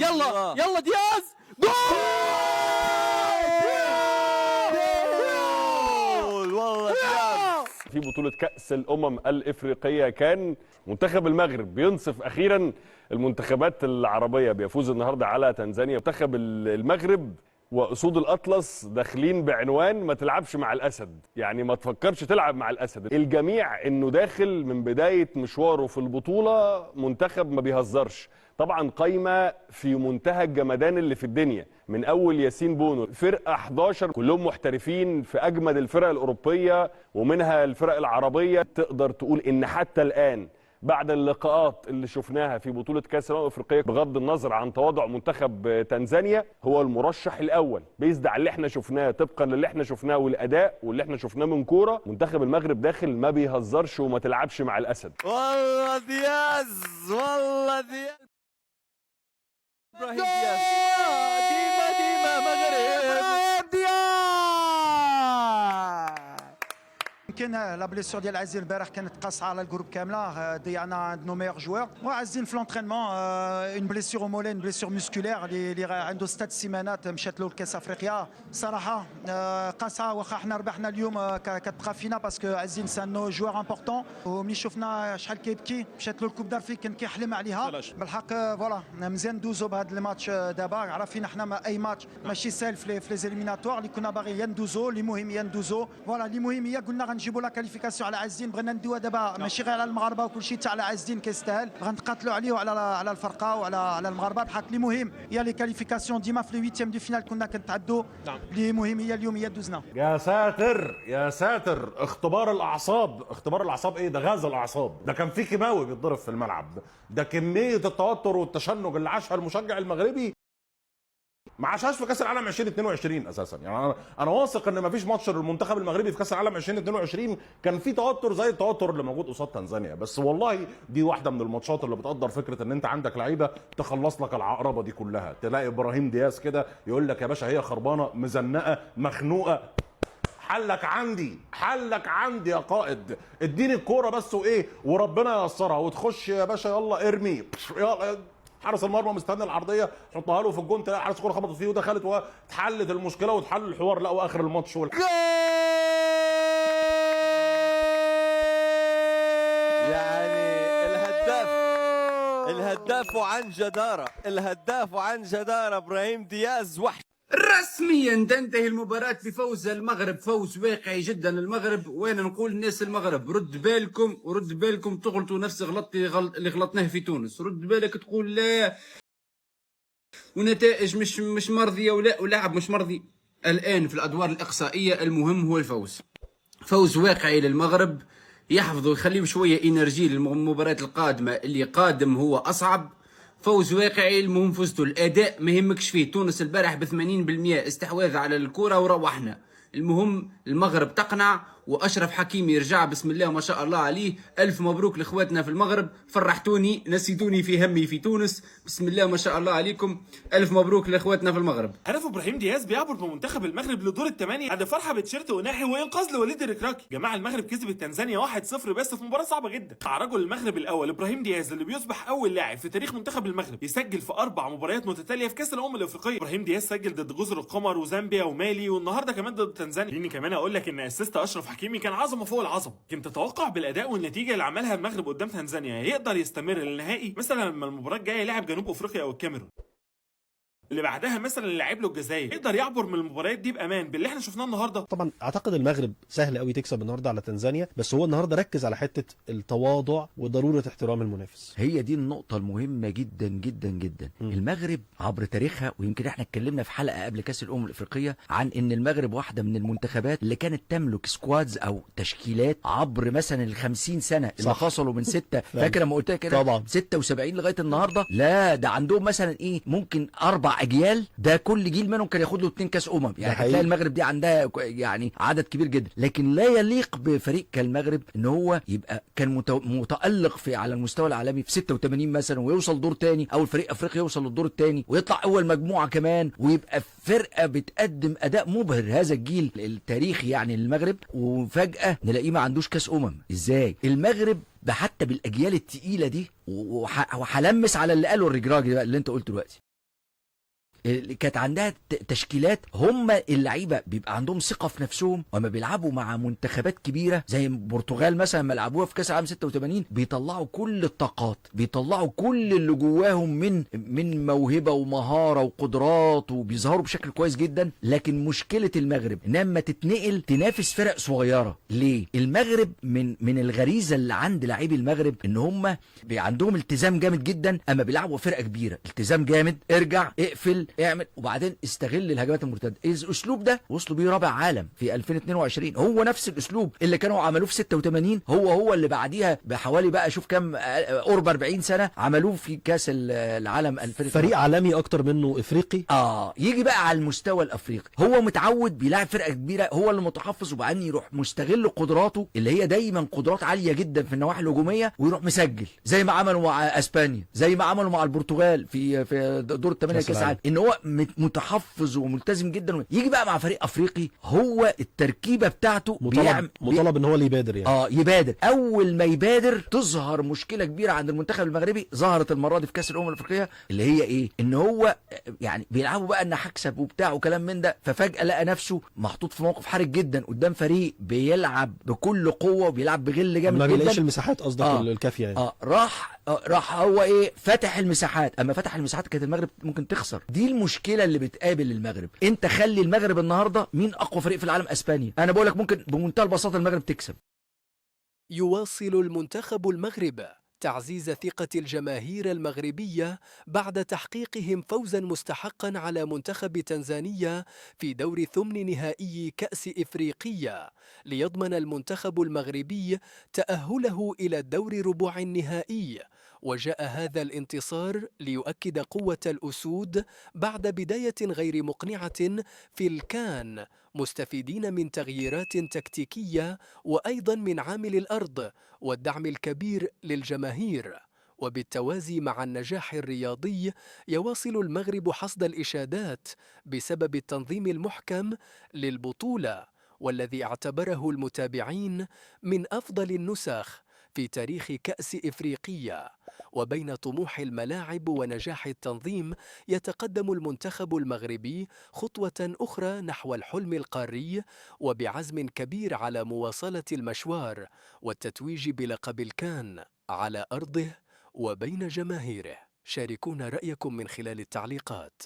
يلا يلا دياز جول. والله دياز. في بطولة كأس الأمم الإفريقية كان منتخب المغرب بينصف أخيرا المنتخبات العربية، بيفوز النهارده على تنزانيا. منتخب المغرب وأسود الأطلس داخلين بعنوان ما تلعبش مع الأسد، يعني ما تفكرش تلعب مع الأسد. الجميع إنه داخل من بداية مشواره في البطولة منتخب ما بيهزرش. طبعا قايمة في منتهى الجمدان اللي في الدنيا، من أول ياسين بونو، فرقة 11 كلهم محترفين في أجمد الفرق الأوروبية ومنها الفرق العربية. تقدر تقول إن حتى الآن بعد اللقاءات اللي شفناها في بطولة كأس الأمم الأفريقية، بغض النظر عن تواضع منتخب تنزانيا، هو المرشح الأول بيزد على اللي احنا شفناه، طبقا للي احنا شفناه والأداء واللي احنا شفناه من كورة. منتخب المغرب داخل ما بيهزرش وما تلعبش مع الأسد. والله دياز، والله دياز، ابراهيم دياز، ديما مغرب دياز. يمكن لا بليسيور ديال عزيز البارح كانت قاصعه على الجروب كامله، ضيعنا عند نو ميور جوار. وعزين في لونترينمون اون بليسيور مولين، بليسيور مسكولير اللي عنده 6 سيمانات مشات له لكاس افريقيا. صراحه قاصعه، واخا حنا ربحنا اليوم كتبقى فينا باسكو عزين سان نو جوار امبورطون. وملي شفنا شحال كيبكي، مشات له الكوب دافريك كان كيحلم عليها بالحق. فوالا مزيان ندوزو بهذا الماتش دابا. عارفين حنا اي ماتش ماشي سهل في لي زيليميناتوار اللي كنا باغيين ندوزو. اللي مهم هي ندوزو، فوالا اللي مهم هي قلنا غنجيبوا لا كاليفيكاسيون على عزين. بغينا ندوها دابا ماشي غير على المغاربه وكل شيء، حتى على عزين كيستاهل. غنتقاتلوا عليه وعلى الفرقه وعلى المغاربه. بحال اللي مهم هي لي كاليفيكاسيون. ديما في الويتيام دو فينال كنا كنتعدوا. اللي مهم هي اليوم هي دوزنا. يا ساتر يا ساتر، اختبار الاعصاب. اختبار الاعصاب ايه ده؟ غاز الاعصاب ده. كان في كيماوي بيتضرب في الملعب ده. كميه التوتر والتشنج اللي عاشها المشجع المغربي ما عاشهاش في كاس العالم 2022 اساسا. يعني انا واثق ان ما فيش ماتش للمنتخب المغربي في كاس العالم 2022 كان في توتر زي التوتر اللي موجود قصاد تنزانيا. بس والله دي واحده من الماتشات اللي بتقدر فكره ان انت عندك لعيبه تخلص لك العقربه دي كلها. تلاقي ابراهيم دياز كده يقول لك يا باشا هي خربانه مزنقه مخنوقه، حلك عندي، حلك عندي يا قائد. اديني الكوره بس وايه وربنا ييسرها وتخش يا باشا. يلا ارمي، يلا. حارس المرمى مستني العرضيه حطها له في الجون، تلاقي حارس الكوره خبطت فيه ودخلت واتحلت المشكله واتحل الحوار. لا واخر الماتش يعني الهداف عن جدارة، الهداف عن جدارة ابراهيم دياز. وحش. رسميا تنتهي المباراة بفوز المغرب، فوز واقعي جدا. المغرب وين نقول الناس المغرب رد بالكم ورد بالكم، تغلطوا نفس اللي غلطناه في تونس. رد بالك تقول لا ونتائج مش مرضية ولاعب مش مرضي. الآن في الأدوار الإقصائية المهم هو الفوز. فوز واقعي للمغرب يحفظوا يخليهم شوية إنرجي للمباراة القادمة اللي قادم هو أصعب. فوز واقعي المهم فزتوا. الاداء ما يهمكش فيه. تونس البارح ب 80% استحواذ على الكره وروحنا. المهم المغرب تقنع واشرف حكيمي يرجع بسم الله ما شاء الله عليه. الف مبروك لاخواتنا في المغرب، فرحتوني نسيتوني في همي في تونس. بسم الله ما شاء الله عليكم، الف مبروك لاخواتنا في المغرب. هدف ابراهيم دياز بيعبر بمنتخب المغرب لدور الثمانيه بعد فرحه بتيشيرت وناحي وانقاذ لوليد الركراكي. جماعه المغرب كسبت تنزانيا 1-0 بس في مباراه صعبه جدا. مع رجل المغرب الاول ابراهيم دياز اللي بيصبح اول لاعب في تاريخ منتخب المغرب يسجل في 4 مباريات متتاليه في كاس الامم الافريقيه. ابراهيم دياز سجل ضد جزر القمر وزامبيا ومالي والنهارده كمان ضد تنزانيا. خليني كمان اقول لك ان اسيست اشرف حكيمي كان عظمه فوق العظمه. كنت تتوقع بالاداء والنتيجه اللي عملها المغرب قدام تنزانيا يقدر يستمر للنهائي، مثلا لما المباراه الجايه يلعب جنوب افريقيا او الكاميرون، اللي بعدها مثلا اللي لعب له الجزائر، يقدر يعبر من المباريات دي بامان باللي احنا شفناه النهارده. طبعا اعتقد المغرب سهل قوي تكسب النهارده على تنزانيا، بس هو النهارده ركز على حته التواضع وضروره احترام المنافس. هي دي النقطه المهمه جدا جدا جدا. المغرب عبر تاريخها، ويمكن احنا اتكلمنا في حلقه قبل كاس الامم الافريقيه عن ان المغرب واحده من المنتخبات اللي كانت تملك سكوادز او تشكيلات عبر مثلا ال50 سنه اللي فصلوا من 6 فاكر لما قلت كده طبعا 76 لغايه النهارده. لا ده عندهم مثلا ايه ممكن 4 اجيال، ده كل جيل منهم كان ياخد له 2 كاس يعني هتلاقي المغرب دي عندها يعني عدد كبير جدا. لكن لا يليق بفريق كالمغرب ان هو يبقى كان متالق في على المستوى العالمي في 86 مثلا ويوصل دور تاني، او الفريق افريقيا يوصل للدور الثاني ويطلع اول مجموعه كمان، ويبقى فرقه بتقدم اداء مبهر. هذا الجيل التاريخي يعني للمغرب، وفجاه نلاقيه ما عندوش كاس ازاي؟ المغرب حتى بالاجيال الثقيله دي، وهلمس على اللي قاله الرجراجي اللي انت قلته دلوقتي. كانت عندها تشكيلات، هم اللعيبه بيبقى عندهم ثقه في نفسهم، وما بيلعبوا مع منتخبات كبيره زي البرتغال مثلا ما لعبوها في كاس العالم 86 بيطلعوا كل الطاقات، بيطلعوا كل اللي جواهم من موهبه ومهاره وقدرات، وبيظهروا بشكل كويس جدا. لكن مشكله المغرب انها لما تتنقل تنافس فرق صغيره. ليه؟ المغرب من الغريزه اللي عند لاعبي المغرب ان هم عندهم التزام جامد جدا، اما بيلعبوا فرقه كبيره التزام جامد، ارجع اقفل اعمل وبعدين استغل الهجمات المرتده. الاسلوب ده وصلوا بيه رابع عالم في 2022، هو نفس الاسلوب اللي كانوا عملوه في 86، هو اللي بعديها بحوالي بقى شوف كام قرب 40 سنه عملوه في كاس العالم 2000. فريق عالمي اكتر منه افريقي. يجي بقى على المستوى الافريقي، هو متعود بيلعب فرقه كبيره، هو اللي متحفظ، وبعدين يروح مستغل قدراته اللي هي دايما قدرات عاليه جدا في النواحي الهجوميه، ويروح مسجل زي ما عملوا مع اسبانيا، زي ما عملوا مع البرتغال في دور الثمانيه كاس العالم، ان هو متحفظ وملتزم جدا. يجي بقى مع فريق افريقي، هو التركيبه بتاعته مطالب ان هو اللي يبادر يعني. يبادر. اول ما يبادر تظهر مشكله كبيره عند المنتخب المغربي، ظهرت المره دي في كاس الامم الافريقيه، اللي هي ايه؟ ان هو يعني بيلعبوا بقى ان هكسب وبتاع وكلام من ده، ففجاه لقى نفسه محطوط في موقف حرج جدا قدام فريق بيلعب بكل قوه وبيلعب بغل جامد ما جدا، بيلاقيش المساحات قصدك الكافيه يعني. راح هو ايه؟ فتح المساحات، اما فتح المساحات كانت المغرب ممكن تخسر. دي المشكله اللي بتقابل المغرب. انت خلي المغرب النهارده مين اقوى فريق في العالم؟ اسبانيا. انا بقول لك ممكن بمنتهى البساطه المغرب تكسب. يواصل المنتخب المغرب تعزيز ثقة الجماهير المغربية بعد تحقيقهم فوزا مستحقا على منتخب تنزانيا في دور ثمن نهائي كأس إفريقيا، ليضمن المنتخب المغربي تأهله إلى الدور ربع النهائي. وجاء هذا الانتصار ليؤكد قوة الأسود بعد بداية غير مقنعة في الكان، مستفيدين من تغييرات تكتيكية وأيضا من عامل الأرض والدعم الكبير للجماهير. وبالتوازي مع النجاح الرياضي، يواصل المغرب حصد الإشادات بسبب التنظيم المحكم للبطولة، والذي اعتبره المتابعين من أفضل النسخ في تاريخ كأس إفريقيا. وبين طموح الملاعب ونجاح التنظيم، يتقدم المنتخب المغربي خطوة أخرى نحو الحلم القاري، وبعزم كبير على مواصلة المشوار والتتويج بلقب الكان على أرضه وبين جماهيره. شاركونا رأيكم من خلال التعليقات.